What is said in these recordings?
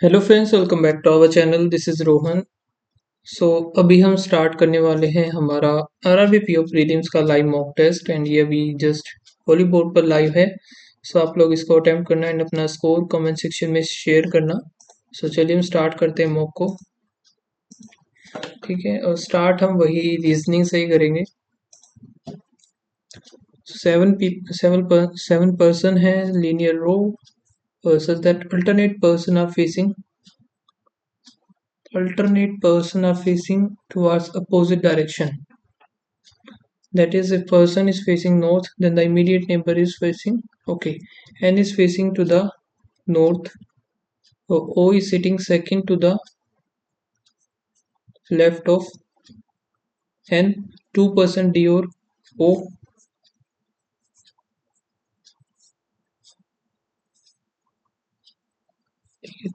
Hello friends, welcome back to our channel. This is Rohan. So अभी हम start करने वाले हैं हमारा आरआरबी पीओ प्रीलिम्स का लाइव मॉक टेस्ट एंड ये अभी जस्ट होली बोर्ड पर लाइव है। सो आप लोग इसको अटेम्प्ट करना एंड अपना स्कोर कमेंट सेक्शन में शेयर करना। सो चलिए हम स्टार्ट करते हैं मॉक को। ठीक है, और स्टार्ट हम वही रीजनिंग से ही करेंगे। सेवन पर्सन है linear row versus that alternate person are facing towards opposite direction. That is, if person is facing north, then the immediate neighbor is facing, okay, n is facing to the north. So O is sitting second to the left of n. 2% d or O.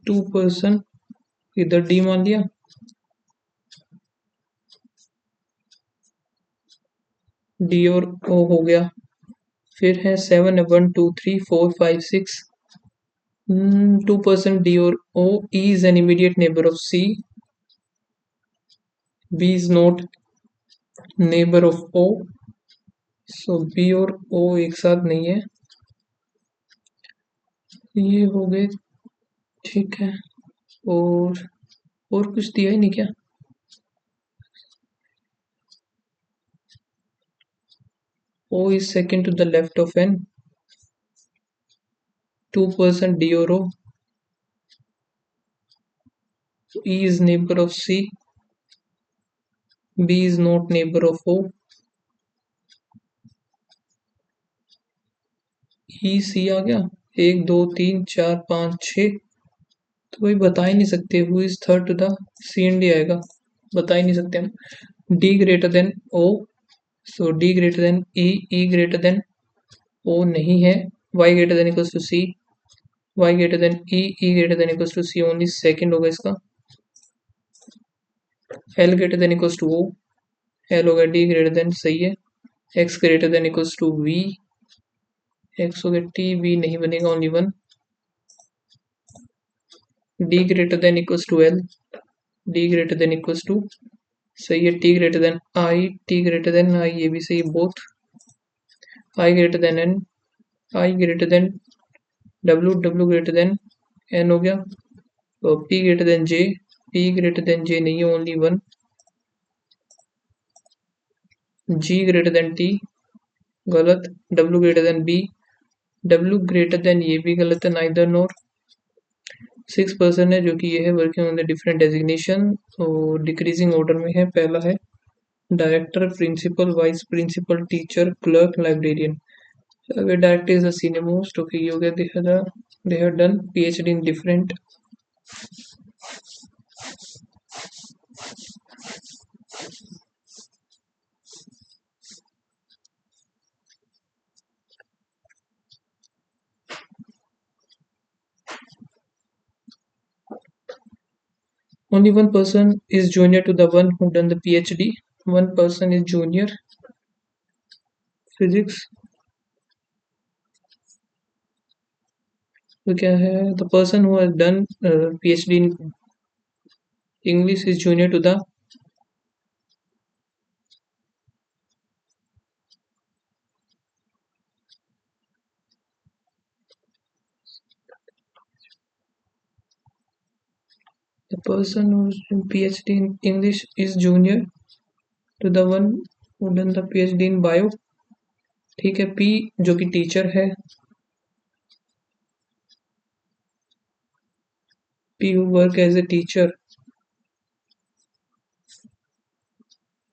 2% इधर d मान लिया, d और O हो गया। फिर है 7 1 2 3 4 5 6। 2% d or O. E is an immediate neighbor of C. B is not neighbor of O. So B और O एक साथ नहीं है, ये हो गए। ठीक है, और कुछ दिया ही नहीं क्या? O is second to the left of n. 2% d और O. E is neighbor of C. B is not neighbor of O. E C आ गया। 1 2 3 4 5 6, तो वही बता ही नहीं सकते who is third to the C and D आएगा, बता ही नहीं सकते हम। D greater than O, so D greater than E, E greater than O नहीं है। Y greater than equals to C, y greater than e greater than equals to c, only second होगा इसका। l greater than equals to o, l होगा d greater than, सही है। x greater than equals to v, x हो गया t, v नहीं बनेगा, only one. d greater than equals to l, d greater than equals to, सही है। t greater than i, t greater than i, ये भी सही, both. i greater than n, i greater than w, w greater than n हो गया। तो p greater than j, p greater than j नहीं है, only one. g greater than t, गलत। w greater than b, w greater than ये भी गलत है, नाइदर नोर। 6% है जो कि ये है working on the different designation, तो डिक्रीजिंग ऑर्डर में है। पहला है director, principal, vice principal, teacher, clerk, librarian. अगर director is the senior most, okay, ये हो गया। They have done PhD in different. Only one person is junior to the one who done the PhD. One person is junior. Physics. तो क्या है? The person who has done PhD in English is junior to the person who's in PhD in English is junior to the one who done the PhD in Bio. ठीक है। P जो कि teacher है, P who work as a teacher,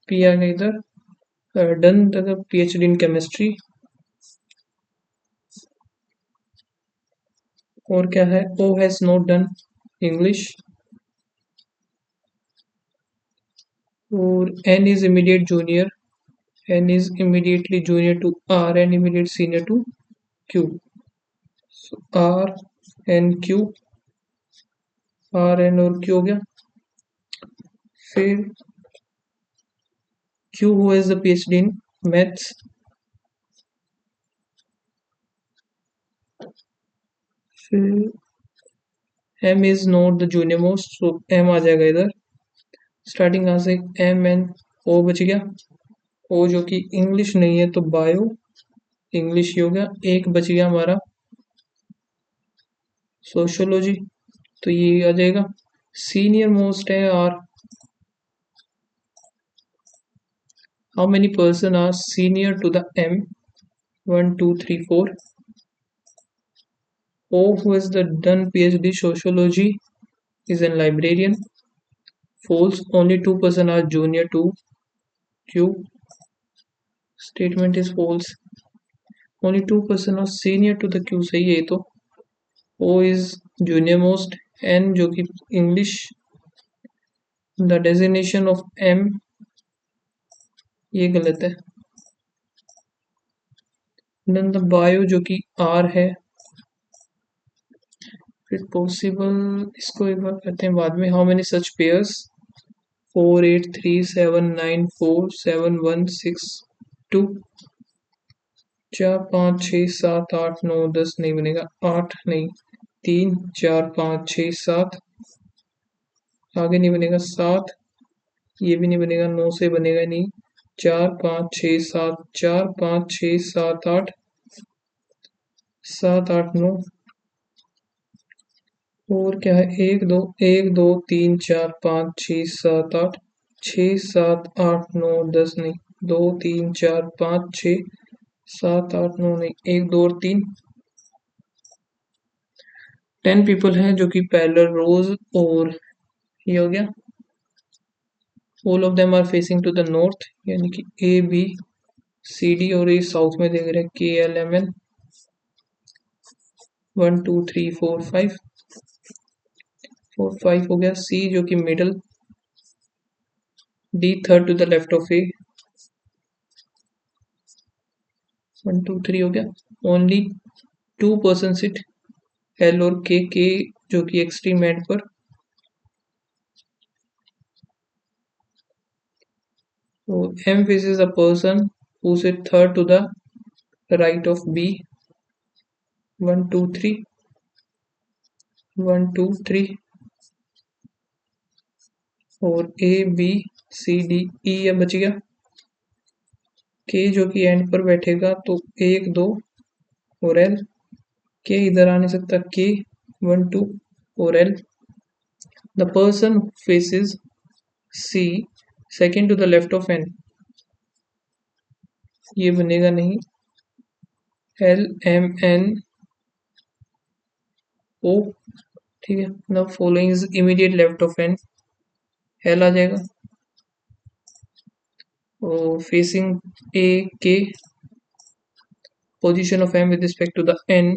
P आ गया इधर। Done the PhD in chemistry। और क्या है? O has not done English। और N is immediate junior, N is immediately junior to R and immediate senior to Q. So R N Q, R N और Q हो गया। फिर Q who has the PhD in maths, फिर M is not the junior most, so M आ जाएगा इधर। Starting कहाँ से, एम एन ओ बच गया, ओ जो कि इंग्लिश नहीं है तो बायो इंग्लिश ही हो गया। एक बच गया हमारा सोशियोलॉजी, तो ये आ जाएगा। सीनियर मोस्ट है R, how many person are senior to the M, 1 2 3 4। O who has the done PhD sociology is a librarian. False, only 2% are junior to Q. Statement is false, only 2% are senior to the Q। सही है ये तो। O is junior most, N जो कि English, the designation of M ये गलत है। Then the bio जो कि R है, फिर पॉसिबल इसको एक बार करते हैं बाद में। How many such pairs, 4 8 3 7 9 4 7 1 6 2। 4 5 6 7 8 9 10 नहीं बनेगा, 8 नहीं, 3 4 5 6 7, आगे नहीं बनेगा 7, ये भी नहीं बनेगा, 9 से बनेगा नहीं। 4 5 6 7, 4 5 6 7 8, 7 8 9 और क्या है, 1 2 1 2 3 4 5 6 7 8, 6 7 8 9 10 नहीं, 2 3 4 5 6 7 8 9 नहीं, 1 2 और 3। 10 पीपल हैं जो कि पैरेलल रोज, और ये हो गया। All of them are facing to the north, यानी कि ए बी सी डी, और ये साउथ में देख रहे हैं के एल एम एन। 1 2 3 4 5, 4 5 हो गया। सी जो कि middle, D third to the left of A, 1 2 3 हो गया। ओनली 2% सिट एल और के जो कि एक्सट्रीम एंड पर। M faces a person who sit third to the right of B, 1 2 3, 1 2 3, और ए बी सी डी ई या बच गया। के जो कि एंड पर बैठेगा तो 1 2 और एल, के इधर आ नहीं सकता, के 1 2 और L. The person faces C second to the left of N, ये बनेगा नहीं, एल एम एन ओ, ठीक है। The following is immediate left of N, L आ जाएगा। और फेसिंग ए के, position of m with respect to the n,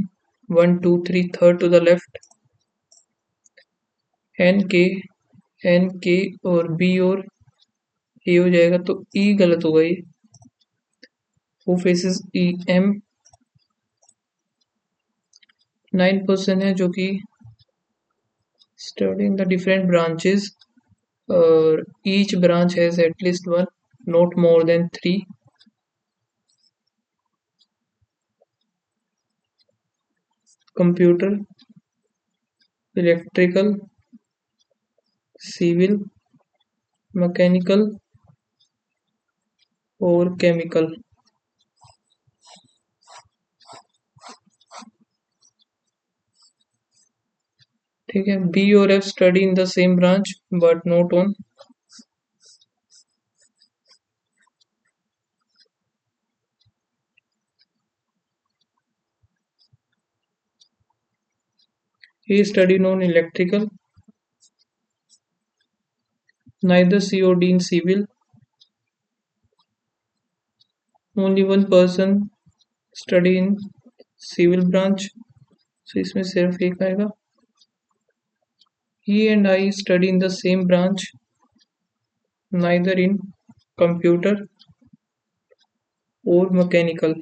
1 2 3 third to the left, n के और b और a हो जाएगा, तो e गलत होगा ये। who faces e m, 9% है जो कि studying the different branches, और each branch has at least one, not more than 3। Computer, electrical, civil, mechanical और केमिकल। ठीक है। बी और F study in the same branch but not on. He studied on electrical, neither C or D in civil, only one person study in civil branch, so इसमें सिर्फ एक आएगा। He and I study in the same branch, neither in computer or mechanical।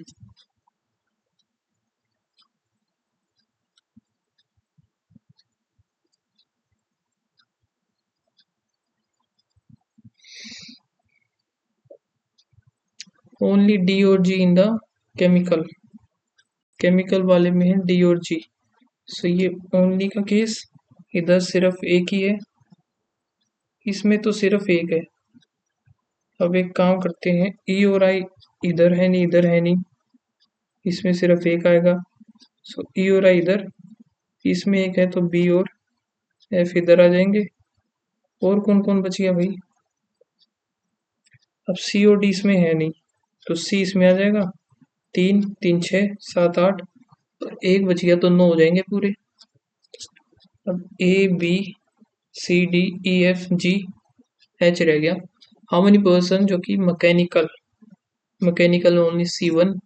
Only D और G in the chemical, chemical वाले में है D और जी, सो ये ओनली का केस इधर सिर्फ एक ही है, इसमें तो सिर्फ एक है। अब एक काम करते हैं, ई और आई इधर है नहीं, इधर है नहीं, इसमें सिर्फ एक आएगा। सो ई और आई इधर, इसमें एक है तो बी और एफ इधर आ जाएंगे। और कौन कौन बच गया भाई? अब सी और डी इसमें है नहीं, तो सी इसमें आ जाएगा। 3 3 6 7 8, और एक बच गया तो 9 हो जाएंगे पूरे। अब A B C D E F G H रह गया। हाउ मेनी पर्सन जो कि mechanical only C1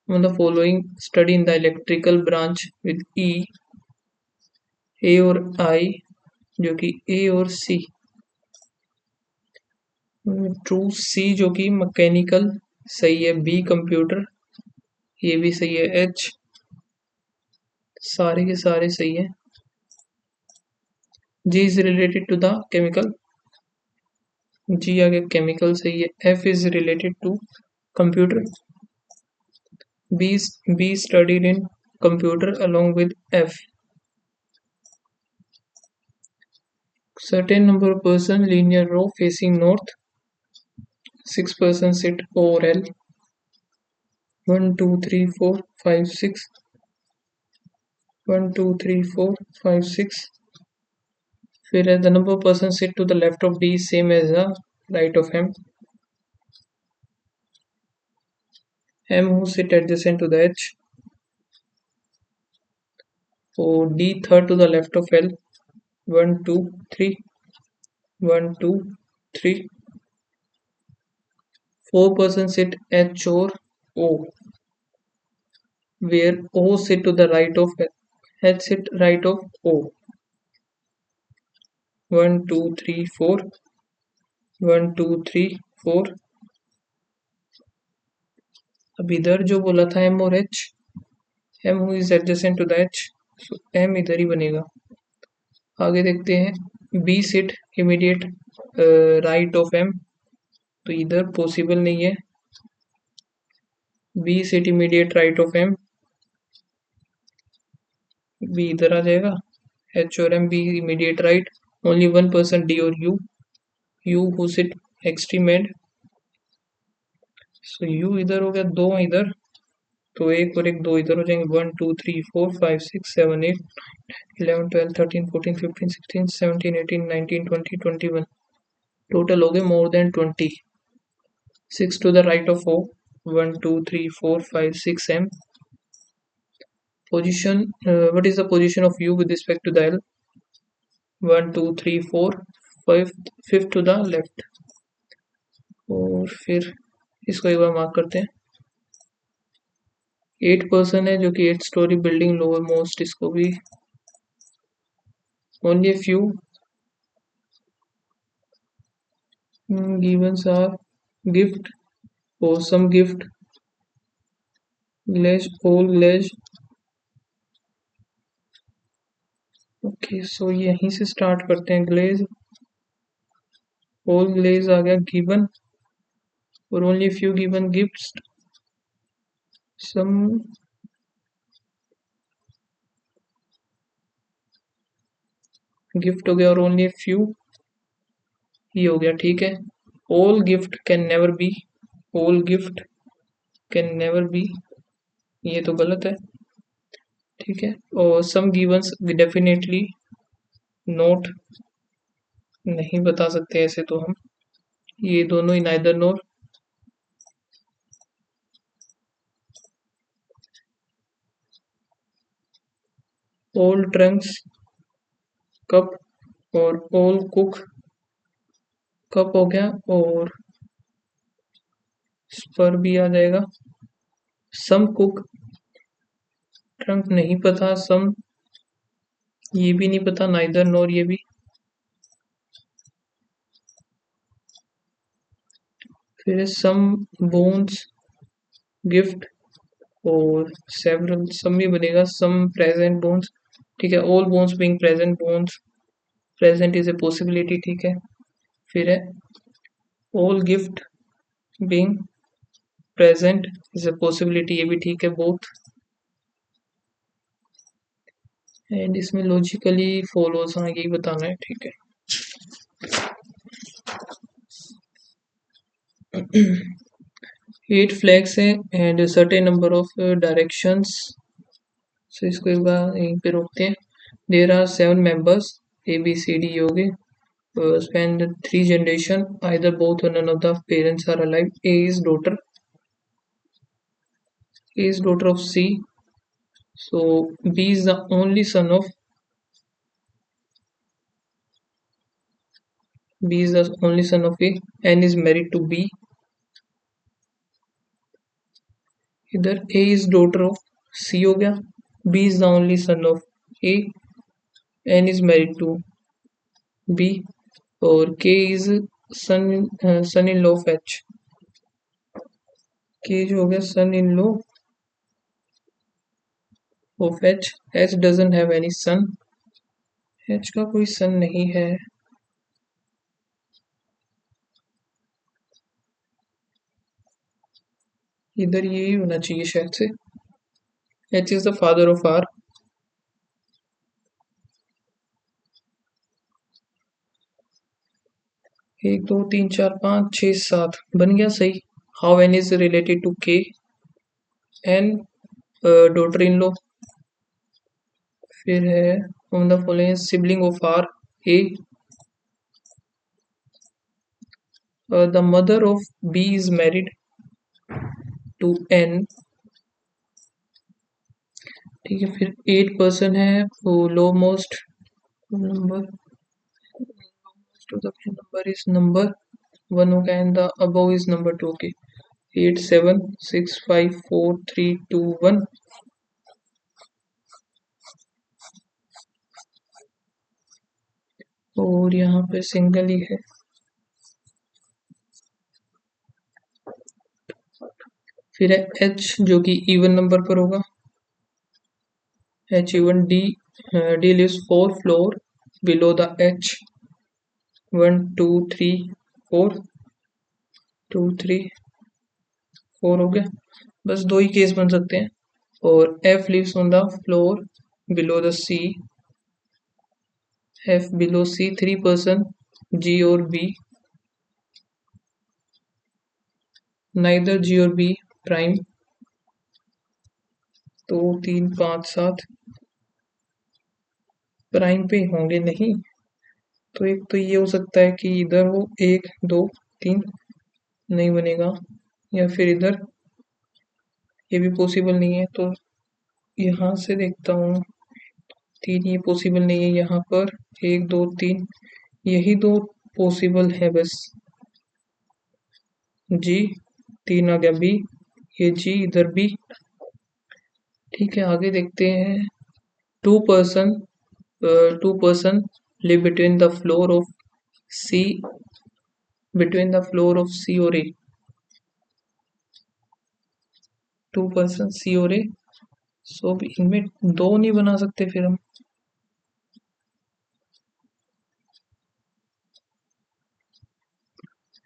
on the following study in the electrical branch with E, A और I जो कि A और C, ट्रू C जो कि मैकेनिकल सही है, B कंप्यूटर ये भी सही है, H सारे के सारे सही है, G is related to the chemical, G आगे केमिकल सही है, F is related to computer, B studied in computer along with F. Certain number of person linear row facing north, 6 person sit over L, 1 2 3 4 5 6, 1 2 3 4 5 6. फिर the number of person sit to the left of D is same as the right of M. M who sit adjacent to the H. So D third to the left of L, 1 2 3, 1 2 3. 4 person sit H or O, where O sit to the right of H sit right of O. 1 2 3 4, 1 2 3 4. अब इधर जो बोला था M और H, M who is adjacent to the H, so M इधर ही बनेगा। आगे देखते हैं, B sit immediate right of M, तो इधर पॉसिबल नहीं है। B sit immediate right of M, B इधर आ जाएगा, H और M B immediate right, only one person D और U who sit extreme end, so U इधर हो गया, दो इधर, तो एक और एक दो इधर हो जाएंगे, 1 2 3 4 5 6 7 8 11 12 13 14 15 16 17 18 19 20 21, टोटल हो गए more than 20। 6 to the right of O, 1 2 3 4 5 6 M. Position, what is the position of U with respect to the L? 1 2 3 4 5, fifth to the left। और फिर इसको एक बार मार्क करते हैं। 8 पर्सन है जो कि 8 स्टोरी बिल्डिंग लोअर मोस्ट, इसको भी only a few givens are gift or some gift, glaze all glaze। Okay so यहीं से स्टार्ट करते हैं। ग्लेज all glaze आ गया गिवन, और only a few given gifts, some gift हो गया, और ओनली फ्यू ये हो गया, ठीक है। All gift can never be, all gift can never be, ये तो गलत है, ठीक है। और सम गिवंस डेफिनेटली नोट, नहीं बता सकते ऐसे तो हम, ये दोनों ही नाइदर नोर। ऑल ट्रंक्स कप, और ऑल कुक कप हो गया, और स्पर भी आ जाएगा। सम कुक ट्रंक नहीं पता, सम ये भी नहीं पता, नाइदर नोर ये भी। फिर सम बोन्स गिफ्ट, और सेवरल सम भी बनेगा, सम प्रेजेंट बोन्स, ठीक है। All bones being present, bones present is a possibility, ठीक है। फिर है all gift being present is a possibility, ये भी ठीक है, बोथ। एंड इसमें लॉजिकली फॉलोज, हाँ यही बताना है, ठीक है। 8 फ्लैग्स हैं and certain number of directions. So इसको एक बार यहीं पे रोकते हैं। There are 7 members, A B C D हो गए, span 3 generation, either both or none of the parents are alive. A is daughter of C, so B is the only son of A. N is married to B. इधर A is daughter of C हो गया, B is the only son of A, N is married to B, और K is son in law of H. K जो हो गया son in law of H. H doesn't have any son, H का कोई son नहीं है। इधर यही होना चाहिए शायद से। H is the father of R. 1 2 3 4 5 6 7 बन गया सही। How N is related to K? N daughter in law, फिर है from the following sibling of R, A. The mother of B is married to N, ठीक है। फिर 8 person है, वो लो मोस्ट नंबर is number 1 हो गया and the above is number 2 के। 8 7 6 5 4 3 2 1, और यहाँ पे सिंगल ही है। फिर है H जो कि इवन नंबर पर होगा, H even D. D lives 4 floor below the H, 1 2 3 4, 2 3 4 हो गया। बस दो ही केस बन सकते हैं। और F lives on the floor below the C, F below C 3 person, G और B, neither G और B प्राइम, तो 3 5 7 प्राइम पे होंगे नहीं। तो एक तो ये हो सकता है कि इधर हो 1 2 3, नहीं बनेगा, या फिर इधर, ये भी पॉसिबल नहीं है। तो यहाँ से देखता हूँ 3, ये पॉसिबल नहीं है। यहाँ पर 1 2 3, यही दो पॉसिबल है बस। जी 3 आ गया, बी, ये जी इधर बी, ठीक है। आगे देखते हैं। Two person live between the floor of C, और ए। 2 पर्सन सी और ए, सो इनमें दो नहीं बना सकते फिर हम।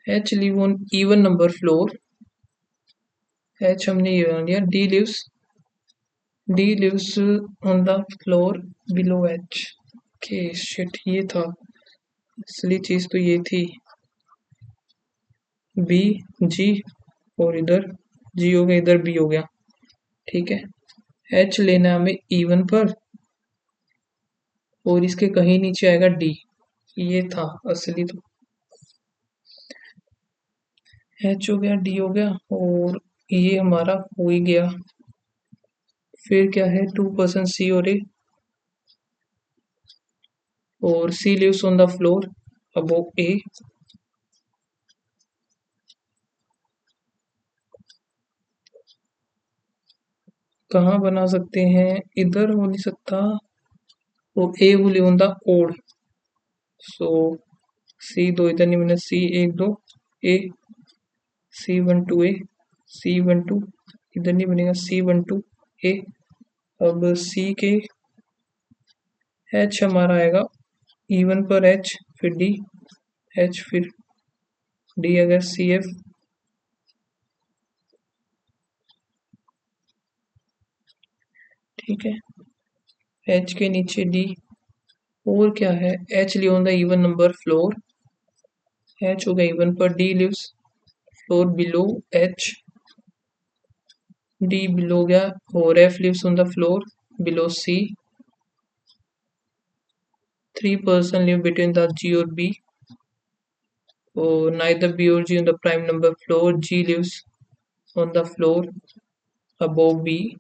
H live on even number floor, H हमने ये बना लिया। D lives on the floor below H, के शिट, ये था असली चीज, तो ये थी B G, और इधर G हो गया, इधर B हो गया, ठीक है। H लेना है हमें even पर, और इसके कहीं नीचे आएगा D, ये था असली। तो H हो गया, D हो गया, और ये हमारा हो ही गया। फिर क्या है, 2 पर्सन C और C lives on the floor above A, कहाँ बना सकते हैं, इधर हो नहीं सकता। तो A will live on the odd, so C दो इधर नहीं बना, C 1 2 A, C 1 2 A, C 1 2 इधर नहीं बनेगा, C 1 2 A। अब C के H हमारा आएगा इवन पर H, फिर D, H फिर D अगर सी एफ, ठीक है। एच के नीचे डी, और क्या है, H live on the even number floor, H हो गया इवन पर, D lives floor below H, D below गया, और F lives on the floor below C, 3 person live between the G or B, or neither B or G on the prime number floor, G lives on the floor above B,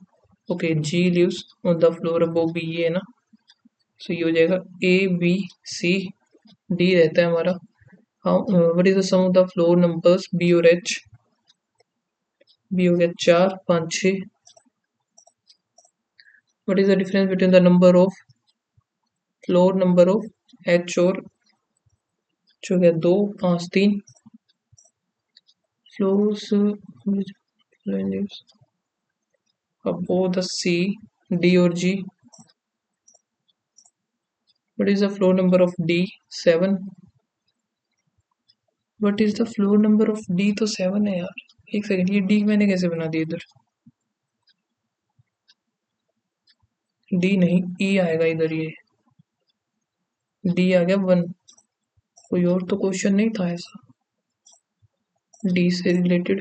okay, G lives on the floor above B, ये है ना, so ये हो जाएगा A B C D रहता है हमारा. how what is the sum of the floor numbers B और H, B हो गया 4 5 6, what is the difference between the number of floor number of H और H हो गया 2 5 3, floors above the C, D or G. What is the floor number of D? 7. What is the floor number of D? तो 7 है यार. एक second, ये D मैंने कैसे बना दिया इधर? D नहीं, E आएगा इधर, ये D आ गया 1. कोई और तो क्वेश्चन नहीं था ऐसा D से रिलेटेड.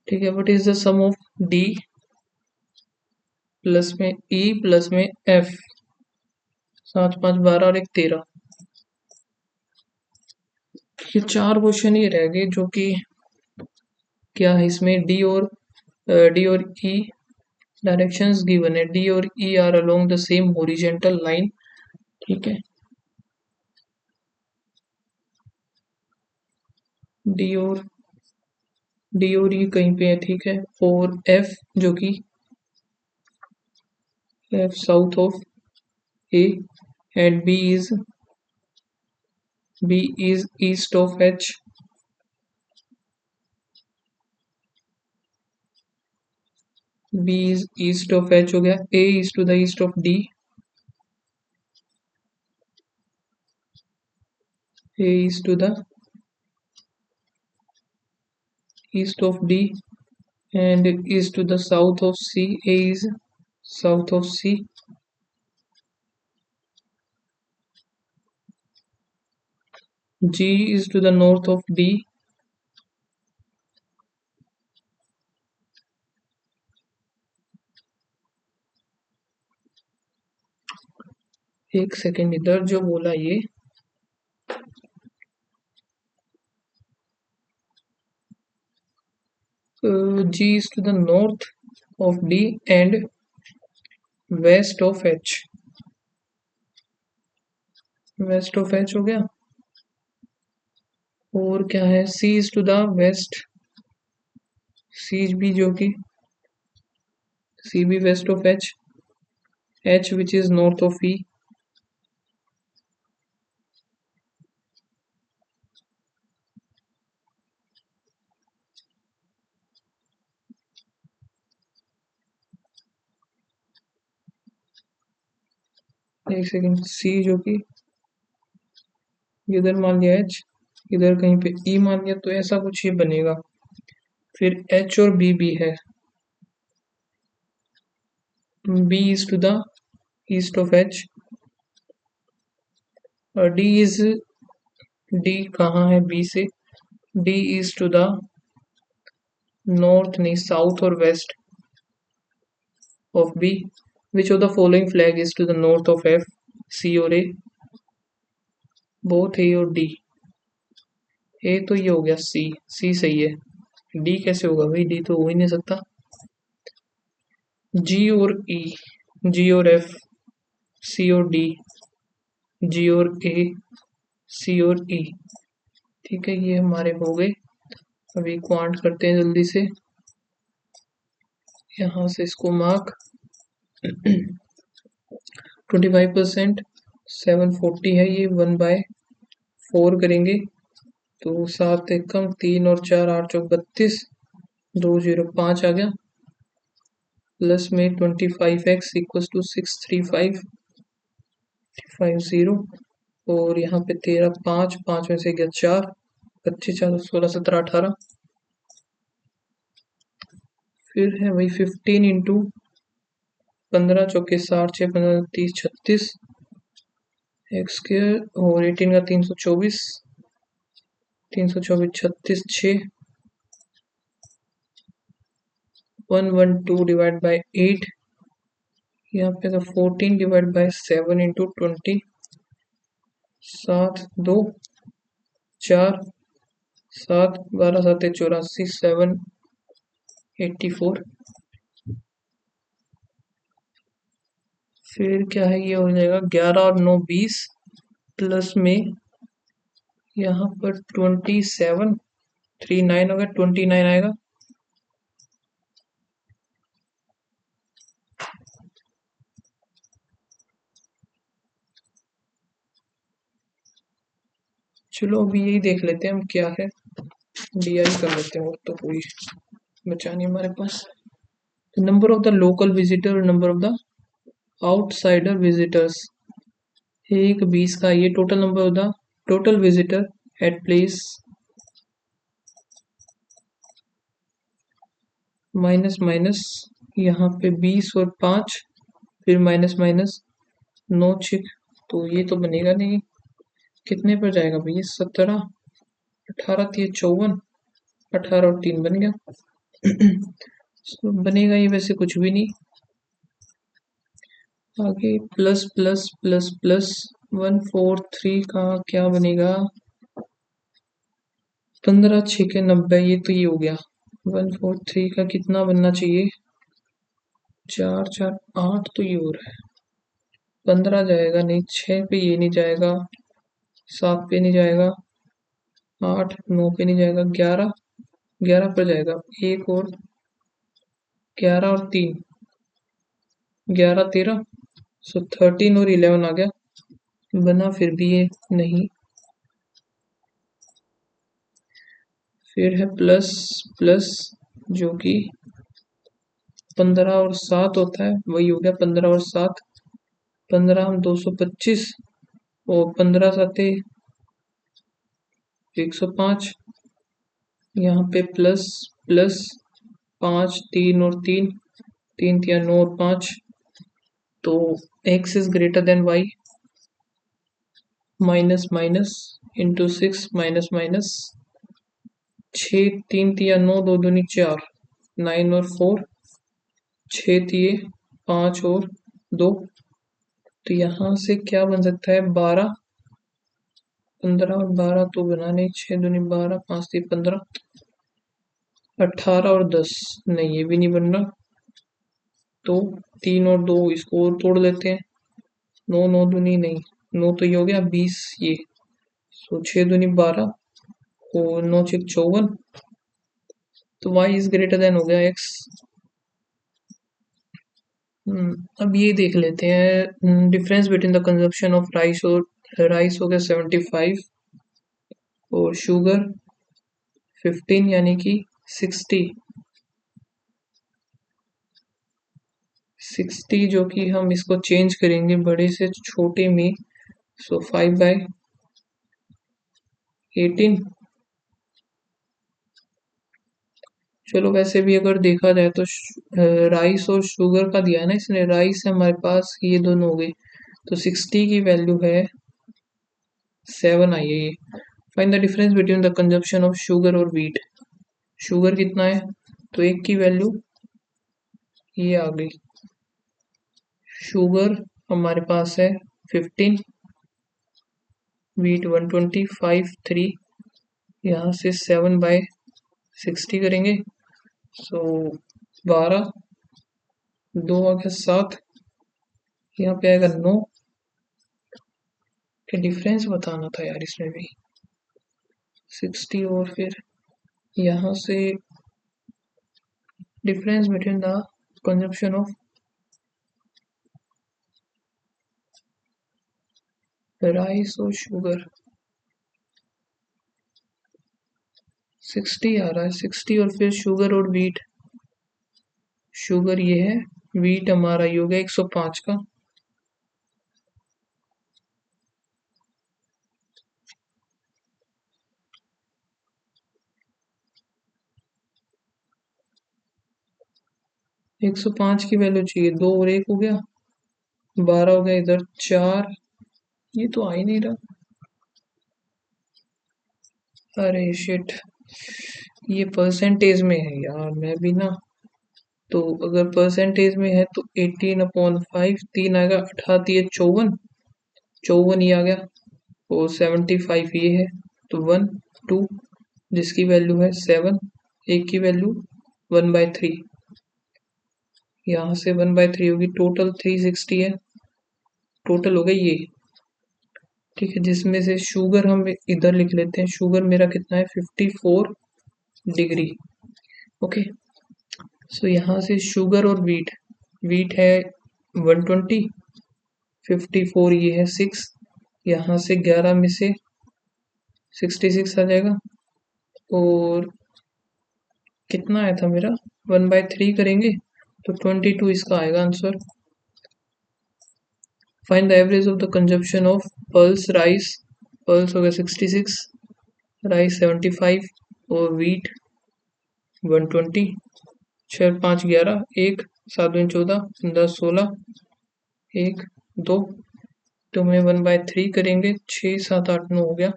ठीक है, what is the sum of D plus में E प्लस में F, 7 5 12 और 1 13. ये 4 क्वेश्चन ही रह गए जो कि क्या है इसमें, D और E डायरेक्शंस गिवन है, D और E are along the same horizontal line. ठीक है, D और E कहीं पे है. ठीक है, और F जो कि F south of A and B is east of H. B is east of H हो गया. A is to the east of D, A is to the east of D and is to the south of C. A is south of C. G is to the north of D. एक second, इधर जो बोला ये G is to the north of D and west of H. west of H हो गया. और क्या है, C is to the west, C भी जो कि C भी west of H, H which is north of E. एक सेकेंड, C जो कि इधर मान लिया H, इधर कहीं पे E मान लिया, तो ऐसा कुछ ये बनेगा. फिर H और B भी है. B is to the east of H, और D कहाँ है B से, D is to the north नहीं, साउथ और waste of B. Which of the following flag is to the north of F? C और A, both A और D. A तो ये हो गया, C सही है. D कैसे होगा भाई, D तो हो ही नहीं सकता. G और E, G और F, C और D, G और A, C और E. ठीक है, ये हमारे हो गए. अभी क्वांट करते हैं जल्दी से, यहाँ से इसको मार्क. 25%, 740 है ये, 1/4 करेंगे तो 7 एकम 3 और 4 8 चौक 32, 205 आ गया. प्लस में 25x इक्वल टू 63550, और यहाँ पे 13 5 5 में से गया 4, 25 4 16 17 18, फिर है वही 15 इंटू 15 चौके 60 6 15 30 36 एक्स स्क्र और 18 का 324 324 36 6 112 डिवाइड बाई 8 यहाँ पे तो 14 डिवाइड बाई 7 इंटू 20 7 2 4 7 12 7 84 7 84 फिर क्या है ये हो जाएगा 11 और 9 20 प्लस में यहाँ पर 27 3 9 होगा 29 आएगा चलो अभी यही देख लेते हैं हम क्या है DI कर लेते हैं और तो कोई बचा नहीं हमारे पास number of the local visitor और number of the outsider visitors एक 20 का ये total number of the total visitor at place minus minus यहाँ पे 20 और 5 फिर माइनस माइनस 9 6 तो ये तो बनेगा नहीं कितने पर जाएगा भैया 17 18 थी 54 18 और 3 बन गया तो बनेगा ये वैसे कुछ भी नहीं आगे प्लस प्लस प्लस प्लस 143 का क्या बनेगा 15 6 के 90 ये तो ये हो गया 143 का कितना बनना चाहिए 4 4 8 तो ये हो रहा है 15 जाएगा नहीं 6 पे ये नहीं जाएगा 7 पे नहीं जाएगा 8 9 पे नहीं जाएगा 11 11 पर जाएगा एक और 11 और 3 11 13 सो 13 और 11 आ गया बना फिर भी ये नहीं फिर है प्लस प्लस जो कि 15 और 7 होता है वही हो गया 15 और 7 15 हम 225 और 15 साते 105 यहाँ पे प्लस प्लस 5 3 और 3 3 3 9 और 5 तो x is greater than y minus minus into 6 minus minus 6 3 3 9 2 दूनी 4 9 और 4 6 दिए 5 और 2 तो यहाँ से क्या बन सकता है 12 15 और 12 तो बना नहीं 6 दूनी 12 5 3 15 18 और 10 नहीं ये भी नहीं बन रहा तो 3 और 2 इसको और तोड़ लेते हैं 9 9 दूनी नहीं 9 तो ये हो गया 20 ये तो 6 दूनी 12 और 9 6 54 तो y इज ग्रेटर देन हो गया x अब ये देख लेते हैं difference between the consumption of rice और राइस हो गया 75 और शुगर 15 यानी कि 60 60 जो कि हम इसको चेंज करेंगे बड़े से छोटे में सो 5 बाय 18 चलो वैसे भी अगर देखा जाए तो राइस और शुगर का दिया है ना इसने राइस है हमारे पास ये दोनों हो गए तो 60 की वैल्यू है 7 आई है ये find the difference between the consumption of sugar और व्हीट शुगर कितना है तो एक की वैल्यू ये आ गई शुगर हमारे पास है 15 व्हीट 125 3 यहाँ से 7 बाय 60 करेंगे सो 12 2 आ गया 7 यहाँ पे आएगा 9 के डिफरेंस बताना था यार इसमें भी 60 और फिर यहाँ से difference between the consumption of rice और शुगर 60 आ रहा है 60 और फिर शुगर और व्हीट शुगर ये है व्हीट हमारा ये हो गया 105 का 105 की वैल्यू चाहिए, 2 और 1 हो गया, 12 हो गया, इधर 4, ये तो आ ही नहीं रहा। अरे शिट, ये परसेंटेज में है यार, मैं भी ना। तो अगर परसेंटेज में है तो 18/5, 3 आएगा, 18 54, 54 ये आ गया, और 75 ये है। तो 1 2, जिसकी वैल्यू है 7, एक की वैल्यू 1/3, यहाँ से 1/3 होगी, टोटल 360 है, टोटल हो गया ये। ठीक है, जिसमें से शुगर हम इधर लिख लेते हैं, शुगर मेरा कितना है 54 डिग्री। ओके, सो यहाँ से शुगर और वीट, वीट है 120, 54 ये है 6, यहाँ से 11 में से 66 आ जाएगा, और कितना आया था मेरा 1/3 करेंगे तो 22 इसका आएगा answer. Find the average of the consumption of pulse rice, pulse हो गया 66, राइस 75 और वीट 120। 6 5 11, 1 7 दूनी 14, 10 16, 1 2, तो हमें 1/3 करेंगे, 6 7 8 9 हो गया,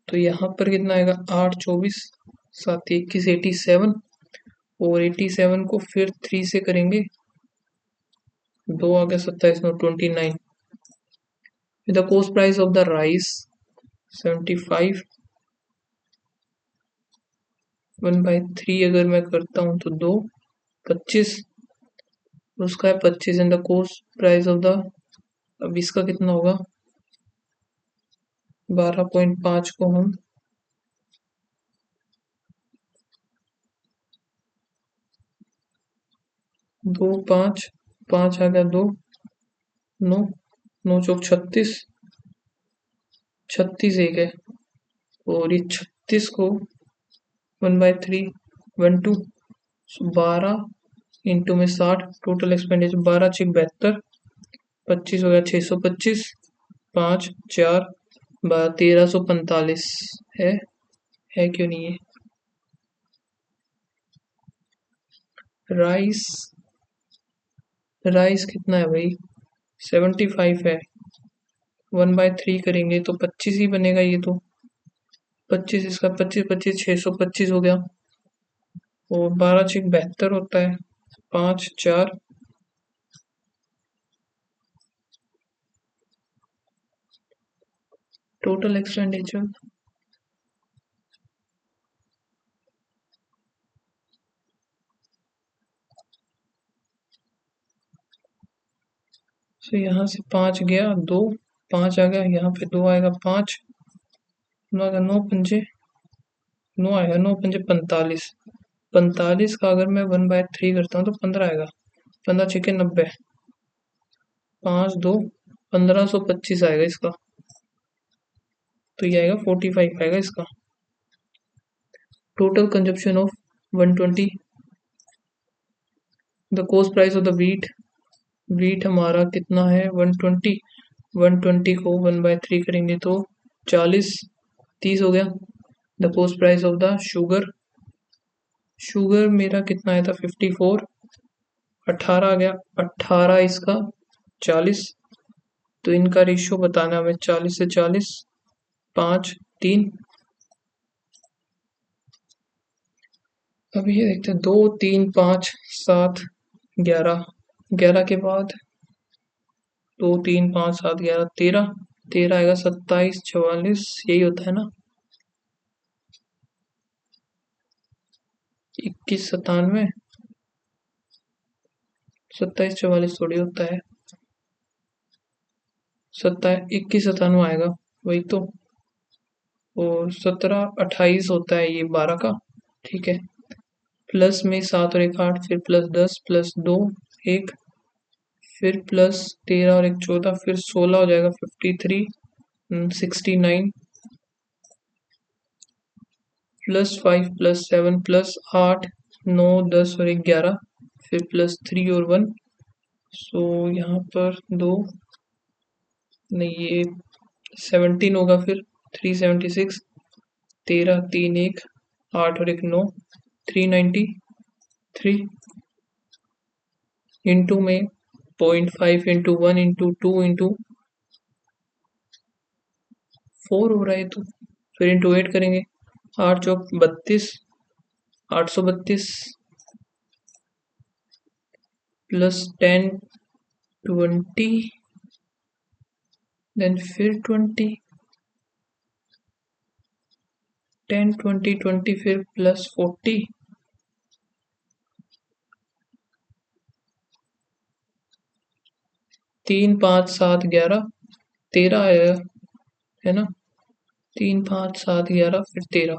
तो यहाँ पर कितना आएगा 8 24, 7 21 87, और 87 को फिर 3 से करेंगे, 2 आ गया 27 9 29। The cost price of the rice 75, 1/3 अगर मैं करता हूँ तो 2 25, उसका है 25, and the cost price of the, अब इसका कितना होगा 12.5 को हम 2 5 5 आ गया, 2 9 9 चौक 36, 36 एक है, और ये 36 को 1/3 1 2, 12 इंटू में 60, टोटल एक्सपेंडिचर 12 6 72, 25 हो गया 625, 5 4 12 1345 है क्यों नहीं है। राइस, राइस कितना है भाई 75 है, 1/3 करेंगे तो 25 ही बनेगा, ये तो 25, इसका 25 25 625 हो गया, और 12 6 72 होता है, 5 4, टोटल एक्सपेंडिचर तो यहाँ से 5 गया, 2 5 आ गया, यहाँ पे 2 आएगा, 5 9 आएगा, 9 पंजे 9 आएगा, 9 पंजे 45, 45 का अगर मैं 1/3 करता हूँ तो 15 आएगा, 15 छक्के 90, 5 2 1525 आएगा इसका, तो ये आएगा 45 आएगा इसका। Total consumption of 120, the cost price of the wheat, wheat हमारा कितना है 120, 120 को 1/3 करेंगे तो 40 30 हो गया। The cost price of the sugar, sugar मेरा कितना आया था 54, 18 आ गया, 18 इसका 40, तो इनका रेशियो बताना हमें, 40 से 40, 5 3, अभी ये देखते हैं 2 3 5 7 11, 11 के बाद 2 3 5 7 11 13, 13 आएगा 27 44, यही होता है ना, 21 97, 27 44 थोड़ी होता है, 27 21 97 आएगा, वही तो, और 17 28 होता है ये 12 का, ठीक है, प्लस में 7 और 1 8, फिर प्लस 10 प्लस 2 1, फिर प्लस 13 और 1 14, फिर 16 हो जाएगा 53 69, प्लस 5 प्लस 7 प्लस 8 9 10 और 1 11, फिर प्लस 3 और 1, सो यहाँ पर 2 नहीं, ये 17 होगा, फिर 376, 13 3 1 8 और 1 9, 393, इंटू में 0.5 इंटू 1 इंटू 2 इंटू 4 हो रहा है, तो फिर इंटू 8 करेंगे। 8 चौक 32, 832 प्लस 10 20 देन फिर 20 10 20 20 फिर प्लस 40 3 5 7 11 13 आया है ना। 3 5 7 11 फिर 13।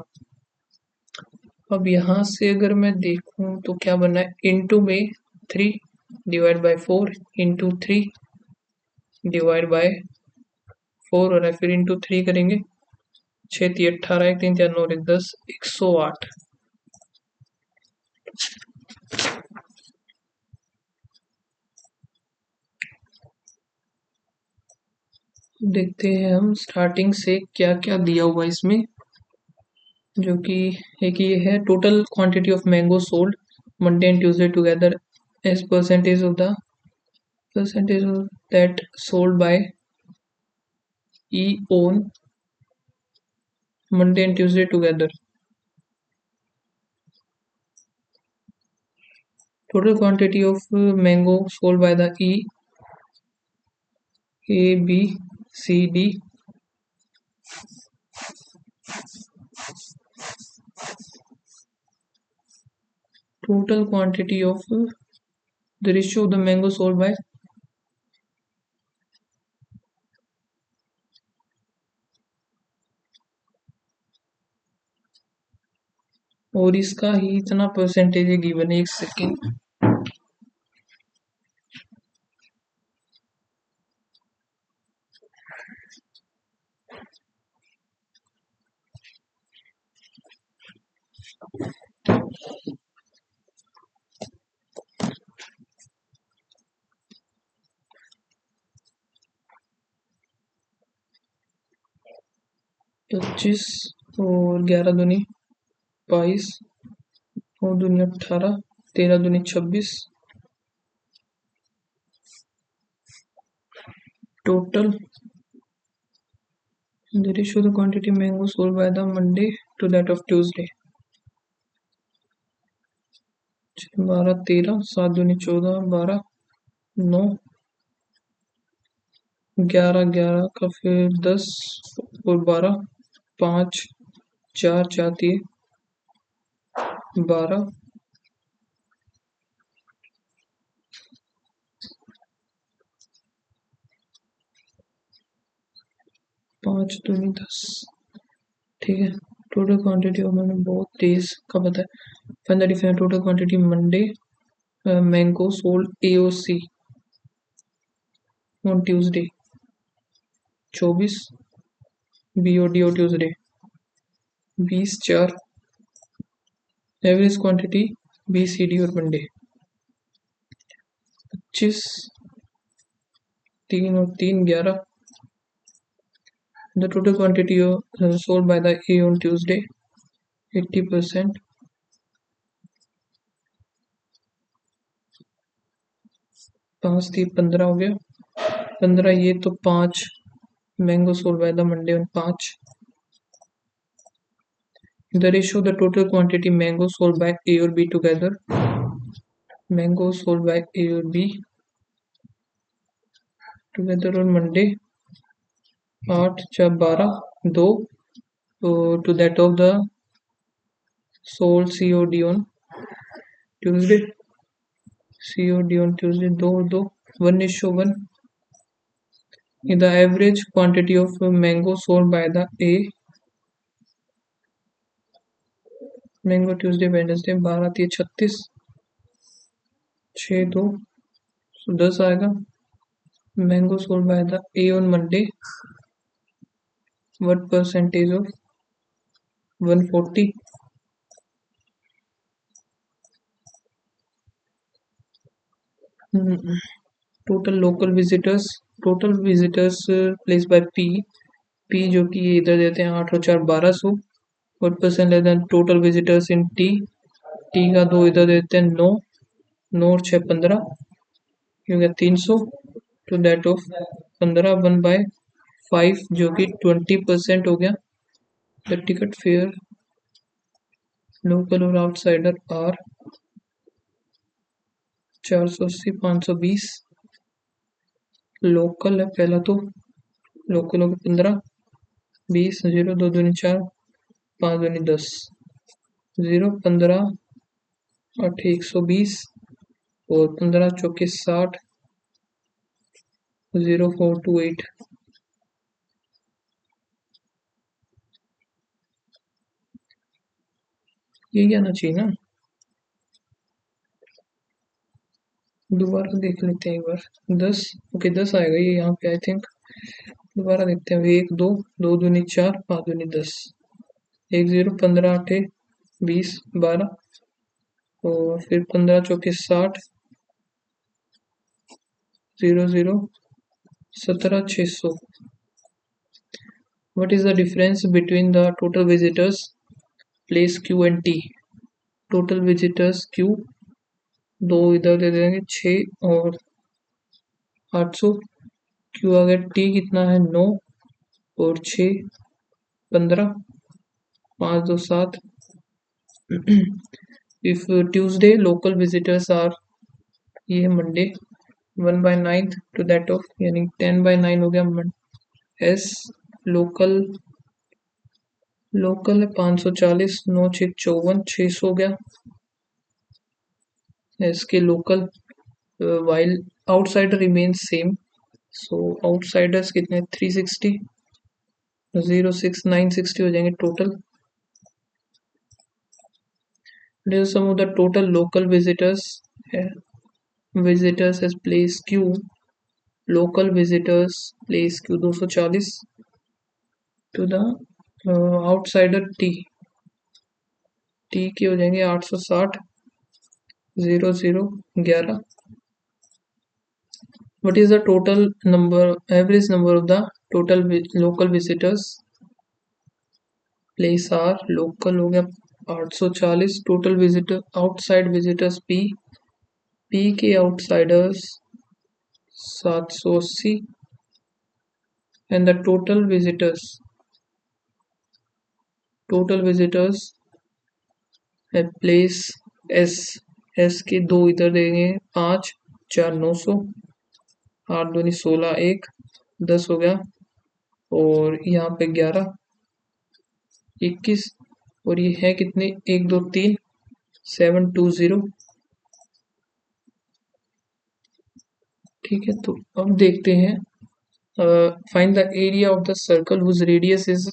अब यहाँ से अगर मैं देखूं तो क्या बना है, इंटू में 3 divide by 4 into 3 divide by 4 हो रहा है, फिर इंटू 3 करेंगे। 6 3 18 1 3 4 9 1 10 108। देखते हैं हम स्टार्टिंग से क्या क्या दिया हुआ इसमें, जो कि एक ये है total quantity of mango sold Monday and Tuesday together as percentage of the percentage of that sold by E on Monday and Tuesday together. Total quantity of mango sold by the E, A, B, C, D. Total quantity of the ratio of the mango sold by और इसका ही इतना percentage है given है। एक second, पच्चीस और 11 दूनी 22 और दूनी 18 13 दूनी 26 total the ratio the quantity mango sold by the Monday to that of Tuesday। 12 13 7 दूनी 14 12 9 11 11 का फिर 10 और 12 5 4 4 3 12 5 दूनी 10। ठीक है, टोटल क्वांटिटी और मैंने बहुत तेज का पता है। Find the different total quantity Monday mango sold AOC on Tuesday 24 BOD और ट्यूसडे 20 4 एवरेज क्वांटिटी BCD और मंडे 25 3 और 3 11 the total quantity sold by the A on Tuesday 80%। 5 3 15 हो गया 15 ये तो 5 mango sold by the Monday on 5। the ratio of the total quantity mango sold by A or B together, mango sold by A or B together on Monday 8 4 12 2 to that of the sold COD on Tuesday, COD on Tuesday 2 2 1:1 in the average quantity of mango sold by the A mango Tuesday Wednesday 12 3 36 6 2 10 आएगा। Mango sold by the A on Monday what percentage of 140। Total local visitors place by P जो कि इधर देते हैं 8 और 4 1200। what percent लेते हैं total visitors इन T का 2 इधर देते हैं 9 9 और 6 15 ये हो गया 300 टू दैट ऑफ 15 1/5 जो कि 20% हो गया। द टिकट फेयर लोकल और आउटसाइडर आर 480 520। लोकल है पहला तो, लोकल हो गया 15 20 0 2 दूनी 4 5 दूनी 10 0 15 8 120 और 15 चौके 60 0428। यही आना चाहिए ना, दोबारा देख लेते हैं एक बार। 10 ओके 10 आएगा ये यहाँ पे आई थिंक। दोबारा देखते हैं, एक दो दो दूनी 4 5 दूनी 10 1 0 15 8 20 12 और फिर 15 चौके 60 0 0 17 600। What is the difference between the total visitors place Q and T? Total visitors Q दो इधर दे देंगे 6 और 800। Q आ गया, T कितना है 9 और 6 15 5 2 7। If Tuesday local visitors are, ये है मंडे 1/9 टू दैट ऑफ यानी 10/9 हो गया। एस लोकल लोकल है 540 9 6 54 600 हो गया एस के local. While outsider remains same, so outsiders कितने 360 0 6 960 हो जाएंगे टोटल। Sum of the total local visitors as place Q, local visitors place Q 240 to the outsider T के हो जाएंगे 860 0 0 11। What is the total number average number of the total local visitors place R, local हो गया 840 total visitor outside visitors P के outsiders 780 and the total visitors at place S के दो इधर देंगे 5 4 900 8 दूनी 16 1 10 हो गया और यहाँ पे 11 21 और ये है कितने 1 2 3 720। ठीक है, तो अब देखते हैं find the area of the circle whose radius is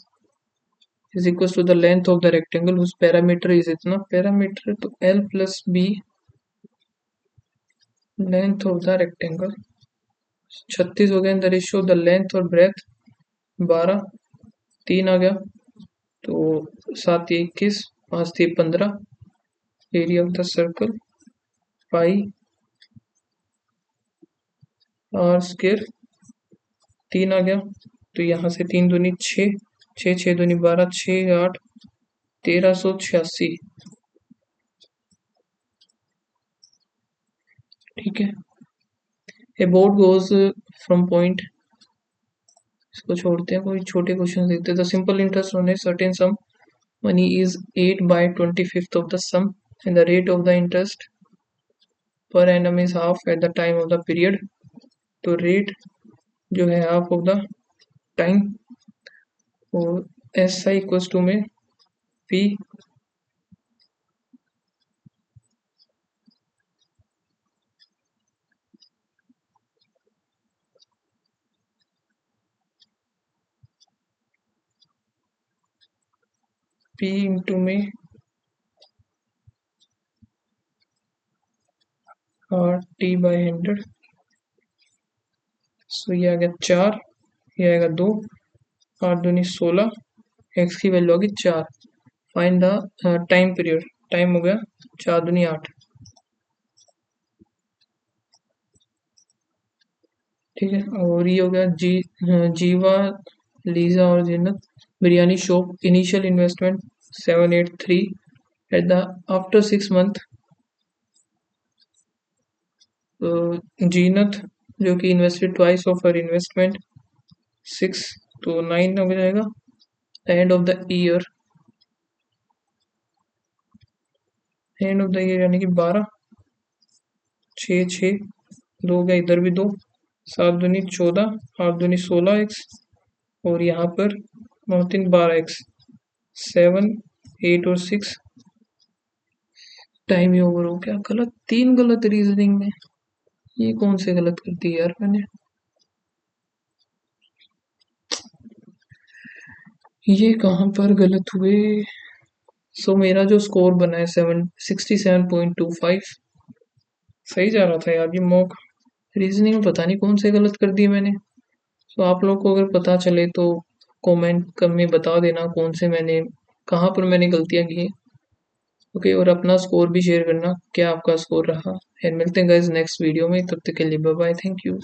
equals to the length of the rectangle whose parameter is इतना। parameter तो L plus B length of the rectangle 36 हो गया। In the ratio the length और breadth 12 3 आ गया तो 7 21 5 3 15। Area of the circle pi r square 3 आ गया तो यहाँ से 3 दूनी 6 6 6 दूनी 12 6 8 1386। ठीक है, a board goes from point, इसको छोड़ते हैं, कोई छोटे क्वेश्चन देखते हैं। The simple interest on a certain sum money is 8/25 of the sum and the rate of the interest per annum is half at the time of the period. तो rate जो है हाफ ऑफ द टाइम और S I equals to में P P into में R T by 100। So ये आ गया 4, ये आएगा 2 8 दूनी 16 एक्स की वैल्यू होगी 4। Find the time period, time हो गया 4 दूनी 8। ठीक है, और ये हो गया जीवा लीजा और Zeenat biryani shop initial investment 783 at the after 6 month Zeenat जो कि invested twice of her investment 6, तो 9 हो जाएगा। End of the year, end of the year यानी कि 12, 6 6, 2 गया, इधर भी 2, 7 दूनी 14, 8 दूनी 16x, और यहाँ पर 9 3 12x, 7 8 और 6, टाइम ही ओवर हो गया। गलत, 3 गलत रीजनिंग में। ये कौन से गलत कर दी यार मैंने, ये कहाँ पर गलत हुए। सो मेरा जो स्कोर बना है 67.25, सही जा रहा था यार। ये मॉक रीजनिंग में पता नहीं कौन से गलत कर दिए मैंने। सो आप लोग को अगर पता चले तो कमेंट कर में बता देना कौन से मैंने, कहाँ पर मैंने गलतियाँ की हैं। ओके, और अपना स्कोर भी शेयर करना, क्या आपका स्कोर रहा। एंड मिलते हैं गाइस नेक्स्ट वीडियो में, तब तक के लिए बाय बाय, थैंक यू।